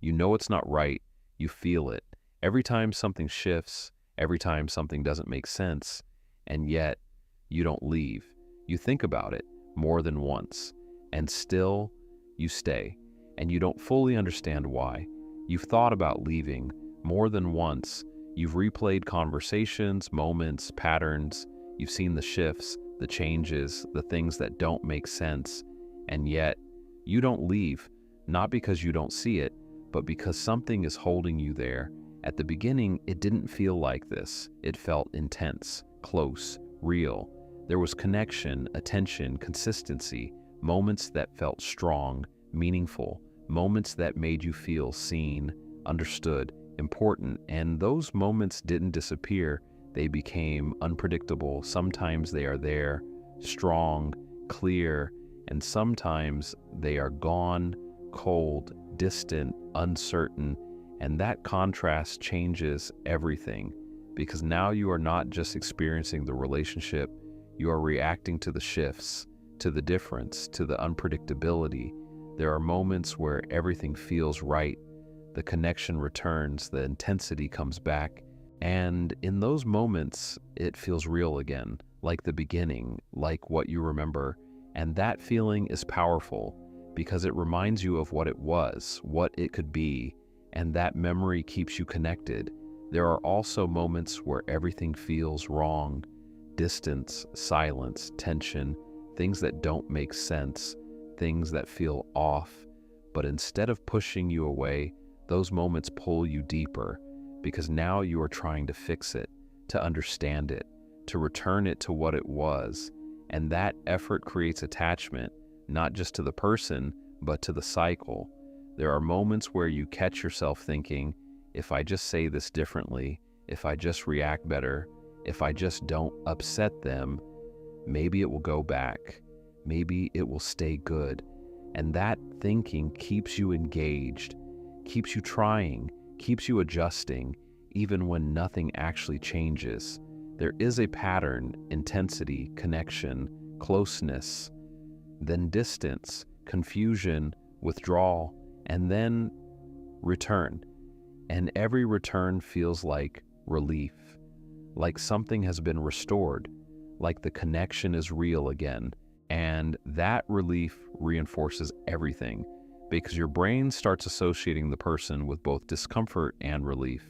You know it's not right. You feel it. Every time something shifts, every time something doesn't make sense, and yet you don't leave. You think about it more than once, and still you stay, and you don't fully understand why. You've thought about leaving more than once. You've replayed conversations, moments, patterns. You've seen the shifts, the changes, the things that don't make sense, and yet you don't leave, not because you don't see it, but because something is holding you there. At the beginning, it didn't feel like this. It felt intense, close, real. There was connection, attention, consistency, moments that felt strong, meaningful, moments that made you feel seen, understood, important, and those moments didn't disappear. They became unpredictable. Sometimes they are there, strong, clear, and sometimes they are gone, cold, distant, uncertain, and that contrast changes everything, because now you are not just experiencing the relationship, you are reacting to the shifts, to the difference, to the unpredictability. There are moments where everything feels right, the connection returns, the intensity comes back, and in those moments, it feels real again, like the beginning, like what you remember. And that feeling is powerful because it reminds you of what it was, what it could be, and that memory keeps you connected. There are also moments where everything feels wrong, distance, silence, tension, things that don't make sense, things that feel off. But instead of pushing you away, those moments pull you deeper, because now you are trying to fix it, to understand it, to return it to what it was. And that effort creates attachment, not just to the person, but to the cycle. There are moments where you catch yourself thinking, if I just say this differently, if I just react better, if I just don't upset them, maybe it will go back. Maybe it will stay good. And that thinking keeps you engaged, keeps you trying, keeps you adjusting, even when nothing actually changes. There is a pattern: intensity, connection, closeness, then distance, confusion, withdrawal, and then return. And every return feels like relief, like something has been restored, like the connection is real again. And that relief reinforces everything, because your brain starts associating the person with both discomfort and relief.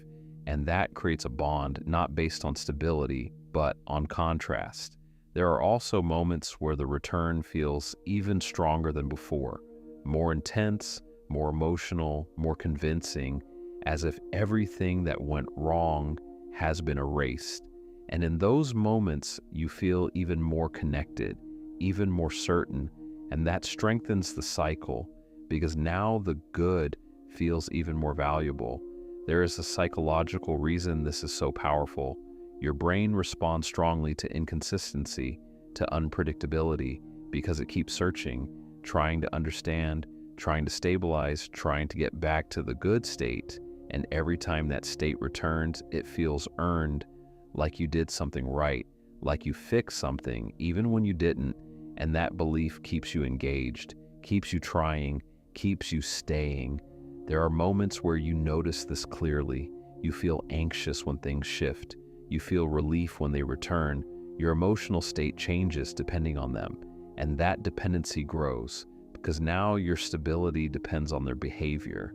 And that creates a bond not based on stability, but on contrast. There are also moments where the return feels even stronger than before, more intense, more emotional, more convincing, as if everything that went wrong has been erased. And in those moments, you feel even more connected, even more certain, and that strengthens the cycle, because now the good feels even more valuable. There is a psychological reason this is so powerful. Your brain responds strongly to inconsistency, to unpredictability, because it keeps searching, trying to understand, trying to stabilize, trying to get back to the good state. And every time that state returns, it feels earned, like you did something right, like you fixed something, even when you didn't. And that belief keeps you engaged, keeps you trying, keeps you staying. There are moments where you notice this clearly. You feel anxious when things shift. You feel relief when they return. Your emotional state changes depending on them. And that dependency grows, because now your stability depends on their behavior.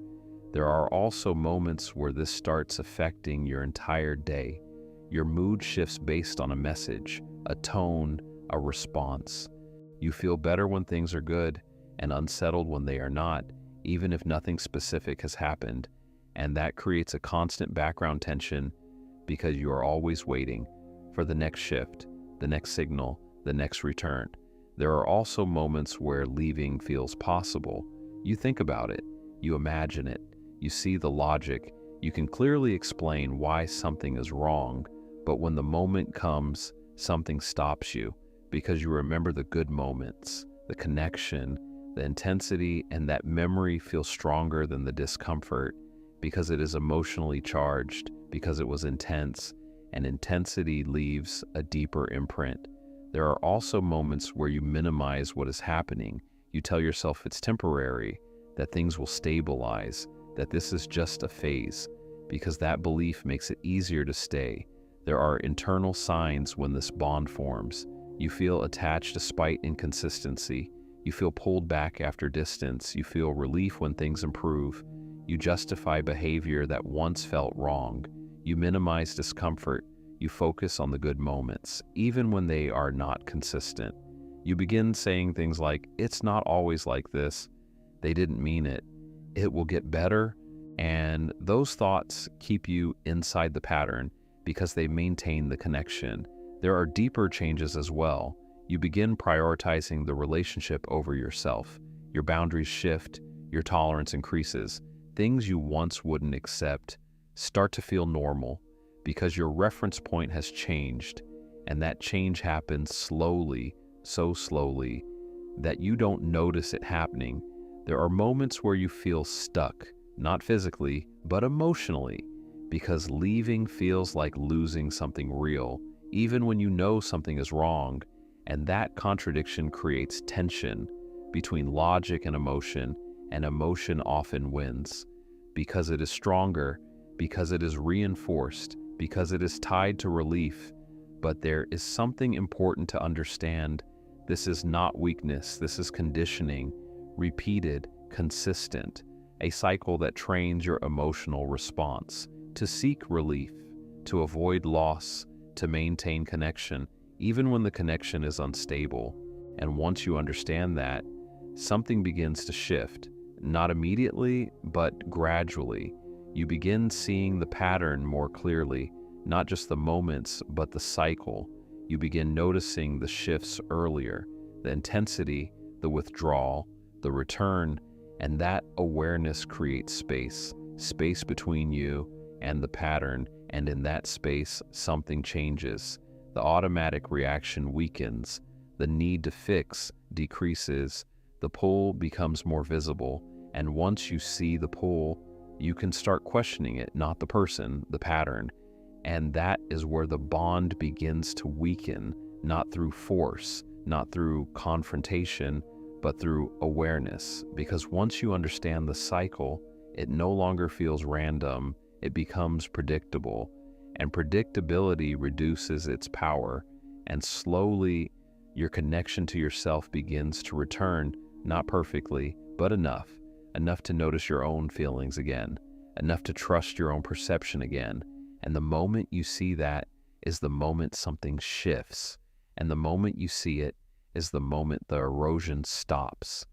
There are also moments where this starts affecting your entire day. Your mood shifts based on a message, a tone, a response. You feel better when things are good and unsettled when they are not, even if nothing specific has happened. And that creates a constant background tension, because you are always waiting for the next shift, the next signal, the next return. There are also moments where leaving feels possible. You think about it, you imagine it, you see the logic, you can clearly explain why something is wrong, but when the moment comes, something stops you, because you remember the good moments, the connection, the intensity, and that memory feels stronger than the discomfort, because it is emotionally charged, because it was intense, and intensity leaves a deeper imprint. There are also moments where you minimize what is happening. You tell yourself it's temporary, that things will stabilize, that this is just a phase, because that belief makes it easier to stay. There are internal signs when this bond forms. You feel attached despite inconsistency. You feel pulled back after distance. You feel relief when things improve. You justify behavior that once felt wrong. You minimize discomfort. You focus on the good moments, even when they are not consistent. You begin saying things like, "It's not always like this. They didn't mean it. It will get better." And those thoughts keep you inside the pattern because they maintain the connection. There are deeper changes as well. You begin prioritizing the relationship over yourself. Your boundaries shift, your tolerance increases. Things you once wouldn't accept start to feel normal because your reference point has changed, and that change happens slowly, so slowly that you don't notice it happening. There are moments where you feel stuck, not physically, but emotionally, because leaving feels like losing something real, even when you know something is wrong, and that contradiction creates tension between logic and emotion often wins, because it is stronger, because it is reinforced, because it is tied to relief. But there is something important to understand. This is not weakness, this is conditioning, repeated, consistent, a cycle that trains your emotional response to seek relief, to avoid loss, to maintain connection, even when the connection is unstable. And once you understand that, something begins to shift, not immediately, but gradually. You begin seeing the pattern more clearly, not just the moments, but the cycle. You begin noticing the shifts earlier, the intensity, the withdrawal, the return, and that awareness creates space between you and the pattern, and in that space, something changes. The automatic reaction weakens, the need to fix decreases, the pull becomes more visible, and once you see the pull, you can start questioning it, not the person, the pattern. And that is where the bond begins to weaken, not through force, not through confrontation, but through awareness. Because once you understand the cycle, it no longer feels random, it becomes predictable. And predictability reduces its power, and slowly your connection to yourself begins to return, not perfectly, but enough to notice your own feelings again, enough to trust your own perception again. And the moment you see that is the moment something shifts. And the moment you see it is the moment the erosion stops.